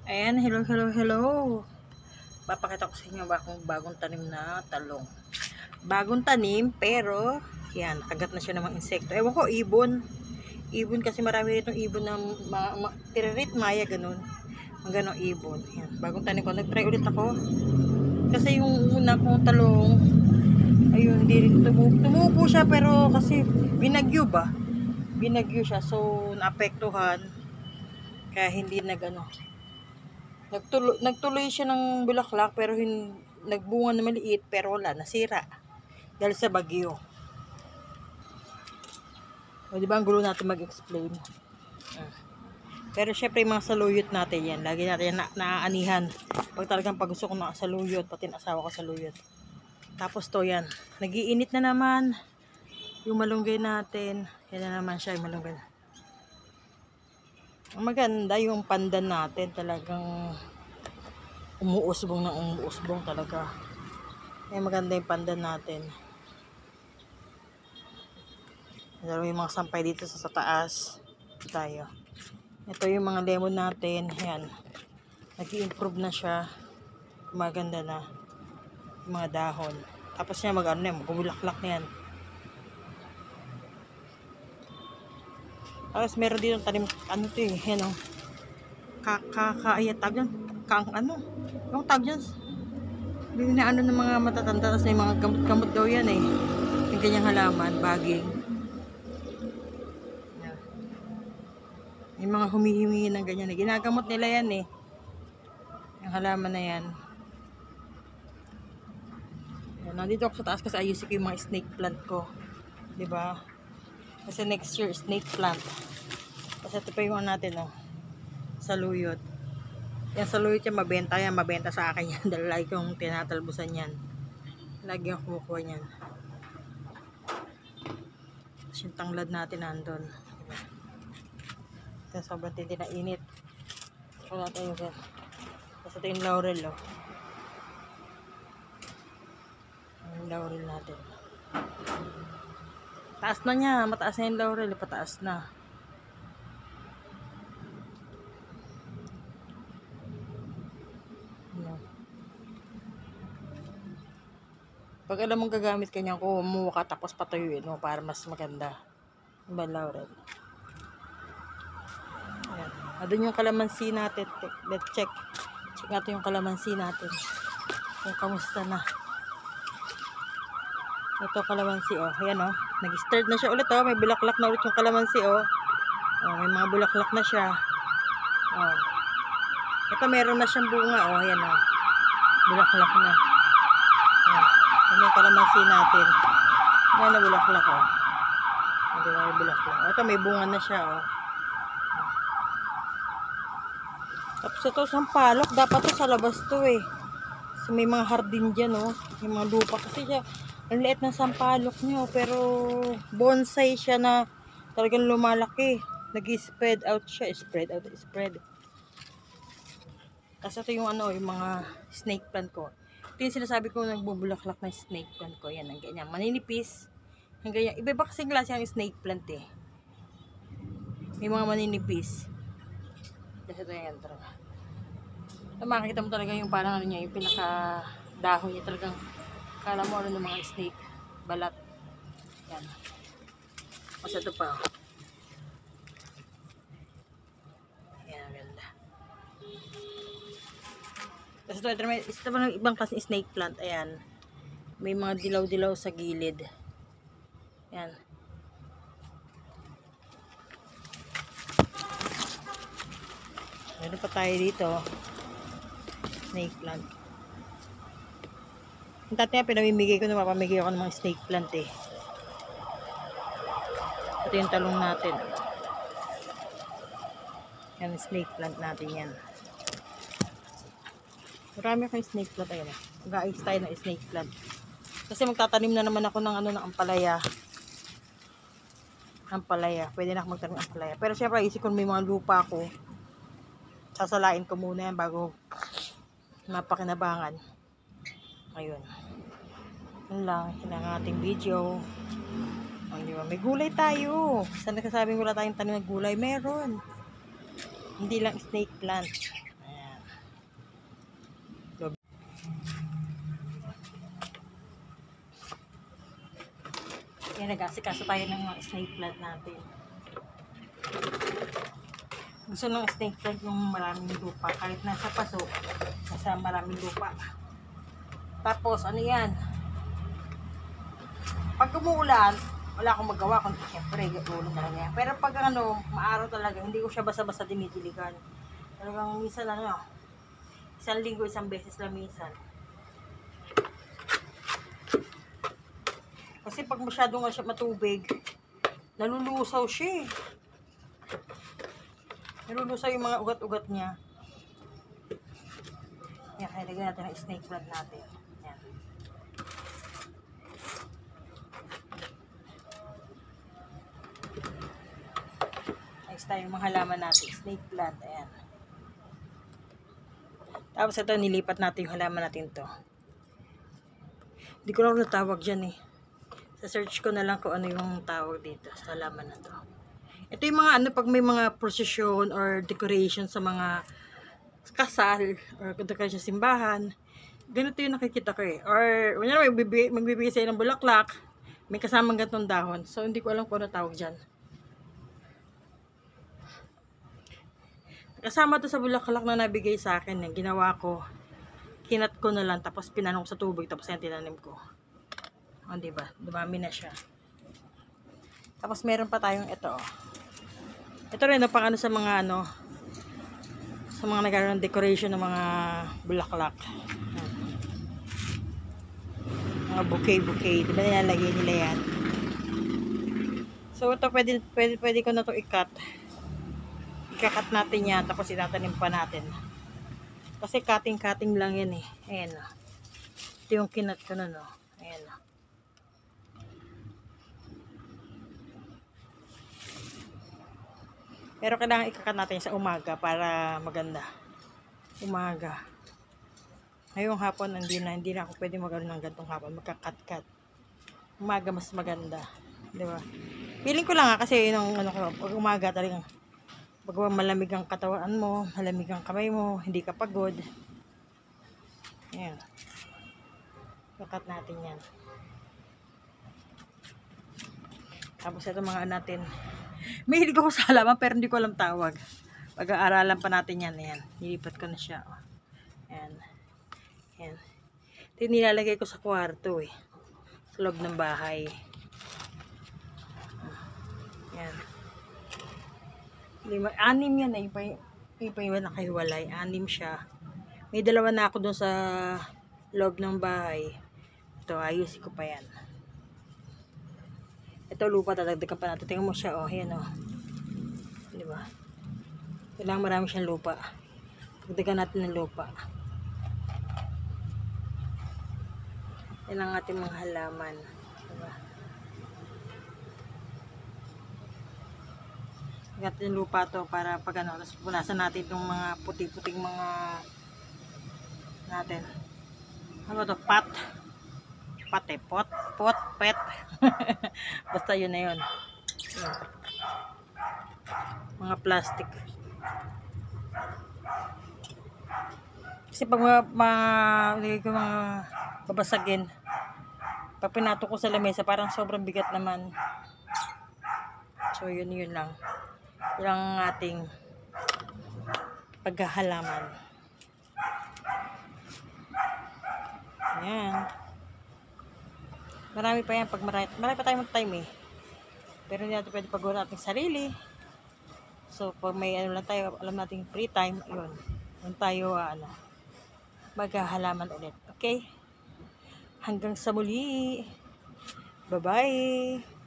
Ayan, hello, hello, hello. Papakita ko sa inyo akong bagong tanim na talong. Bagong tanim, pero, yan, kagat na siya ng mga insekto. Ewan ko, ibon. Ibon kasi marami ritong ibon na tiririt, maya, ganun. Ang ganong ibon. Yan, bagong tanim ko. Nag-try ulit ako. Kasi yung una kong talong, ayun, hindi rin tumubo siya, pero kasi binagyo ba? Binagyo siya, so naapektuhan. Kaya hindi nagtuloy siya ng bulaklak pero nagbunga na maliit pero wala, nasira dahil sa bagyo. O di ba ang gulo natin mag-explain. Pero syempre yung mga saluyot natin yan, lagi natin naaanihan. Pag talagang pag gusto ko na saluyot, pati asawa ko saluyot. Tapos to yan, nagiinit na naman yung malunggay natin. Yan na naman siya yung malunggay. Ang maganda yung pandan natin, talagang umuusbong ng umuusbong talaga. Ay maganda yung pandan natin. May mga sampay dito sa taas. Tayo. Ito yung mga lemon natin. Ayan. Nag-i-improve na siya. Maganda na. Yung mga dahon. Tapos niya magbubulaklak na yan. Tapos meron din yung tanim. Ano to eh. Ayan o. Tag yan. Yung tag yan. Hindi na ng mga matatanda. Tapos may mga gamot-gamot daw yan eh. Yung ganyang halaman. Baging. Yung mga humihingi ng ganyan. Ginagamot nila yan eh. Yung halaman na yan. Yan. Nandito ako sa taas kasi ayusin ko yung mga snake plant ko. Diba? Kasi next year, snake plant. Kasi ito pa yung natin oh. Saluyot. Yan saluyot yan, mabenta yan. Mabenta sa akin yan. Dahil lagi kong tinatalbusan yan. Lagi akong kumukuha yan. Tapos yung tanglad natin nandun. Kasi sobrang tindi na init. So natin yung tapos ito yung laurel oh. Yung laurel natin. Taas na niya. Mataas na yung laurel. Pataas na. Pag alam mong gagamit ka niyan, kumuha ka tapos patuyuin mo para mas maganda. Diba, laurel? Ayan. Doon yung kalamansi natin. Let's check. Check natin yung kalamansi natin. Kung kamusta na. Ito kalamansi, oh. Ayan, oh. Nag-start na siya ulit, oh. May bulaklak na ulit yung kalamansi, oh. Oh, may mga bulaklak na siya. Oh. Ito meron na siyang bunga, oh. Ayan, oh. Bulaklak na. Oh. Ayan yung kalamansi natin. Ayan na bulaklak, oh. Hindi na may bulaklak. Ito may bunga na siya, oh. Tapos ito, sampalok. Dapat to sa labas to, eh. So, may mga hardin dyan, oh. May mga lupa. Kasi siya, ang liit ng sampalok niya, oh. Pero, bonsai siya na talagang lumalaki. Nag-spread out siya. Spread. Kasi ito yung yung mga snake plant ko. Ito yung sinasabi ko nagbubulaklak ng snake plant ko. Yan, ang ganyan. Maninipis. Ang ganyan. Iba-iba kasing klase ang snake plant eh. May mga maninipis. Kasi ito yan talaga. So, makikita mo talaga yung parang niya, yung pinaka dahon niya talagang kala mo ng mga snake. Balat. Yan. Kasi ito pa. Yan, ang ganda. Kasi ito pa ng ibang klase snake plant. Ayan. May mga dilaw-dilaw sa gilid. Ayan. Meron pa tayo dito. Snake plant. Yung tatay pinamimigay ko, napapamigay ako ng mga snake plant eh. Ito yung talong natin. Yan, snake plant natin yan. Marami akong snake plant. Ayun. Mag-aayos tayo ng snake plant. Kasi magtatanim na naman ako ng ng ampalaya. Ampalaya. Pwede na ako magtanim ng ampalaya. Pero syempre, isip ko may mga lupa ako. Sasalain ko muna yan bago mapakinabangan. Ayun. Yun lang. Yun ang ating video. Diba? May gulay tayo. Saan nakasabing wala tayong tanim ng gulay? Meron. Hindi lang snake plant. Ayan. Yan, nag-asikaso tayo ng mga snake plant natin. Gusto ng snake plant yung maraming lupa. Kahit nasa paso, nasa maraming lupa. Tapos, ano yan? Pag umuulan, wala akong magawa kundi syempre ulan talaga yan. Pero pag ano, maaraw talaga, hindi ko siya basta-basta dinidiligan. Talagang minsan ano, isang linggo, isang beses lang minsan. Kasi pag masyadong siya matubig, nalulusaw siya eh. Nalulusaw yung mga ugat-ugat niya. Yan, kaya lagyan natin ang snake plant natin. Yan. Next tayo yung mga halaman natin, snake plant. Ayan. Tapos ito, nilipat natin yung halaman natin to. Hindi ko lang natawag dyan eh. Sa search ko na lang kung ano yung tawag dito sa halaman na to. Ito yung mga ano, pag may mga procession or decoration sa mga kasal or decoration sa simbahan, ganito yung nakikita ko eh. Or wala magbibigay sa'yo ng bulaklak, may kasamang ganitong dahon. So hindi ko alam kung ano tawag dyan. Kasama to sa bulaklak na nabigay sa akin, yung ginawa ko, kinat ko na lang, tapos pinanong sa tubig, tapos yan tinanim ko. O, diba? Dumami na siya. Tapos meron pa tayong ito. Ito rin, pang ano sa mga ano, sa mga nagkaroon ng decoration ng mga bulaklak. Mga bouquet. Diba nilalagay nila yan? So, ito pwede ko na ito i-cut. I-cut natin yan, tapos itatanim pa natin. Kasi cutting lang yan eh. Ayan o. Ito yung kinat ko na no. Ayan o. Pero kailangan ikakat natin sa umaga para maganda. Umaga. Ngayong hapon, hindi na ako pwede magkaroon ng gantong hapon. Magkakat-kat. Umaga mas maganda. Diba? Feeling ko lang kasi yung ano ko, pag umaga talagang pag malamig ang katawan mo, malamig ang kamay mo, hindi ka pagod. Ayan. Kakat natin yan. Tapos ito mga natin. May hilig ako sa halaman pero hindi ko alam tawag. Pag-aaralan pa natin yan. Ayan. Nilipat ko na siya. Ayan. Ayan. Ito yung nilalagay ko sa kwarto eh. Sa loob ng bahay. Ayan. 6 yan eh. Iba yung nakahiwalay. 6 siya. May 2 na ako dun sa loob ng bahay. Ito, ayusin ko pa yan. Ito lupa, dadagdagan pa natin. Tingnan mo siya, oh. Ayan, oh. Diba? Kailangan marami siyang lupa. Dagdagan natin ng lupa. Yan ang ating mga halaman. Diba? Dagdagan yung lupa to para pag ano, tapos punasan natin itong mga puti-puting mga natin. Ano to? Pet. Basta yun na yun. Mga plastic. Kasi pag mga babasagin, pag pinato ko sa lamesa, parang sobrang bigat naman. So yun lang. Yun ang ating paghahalaman. Ayan. Marami pa yan. Pag marami pa tayong time eh. Pero hindi natin pwede pag-gawin natin sarili. So, pag may ano lang tayo, alam natin free time, yun. Yun tayo, maghahalaman ulit. Okay? Hanggang sa muli. Bye-bye.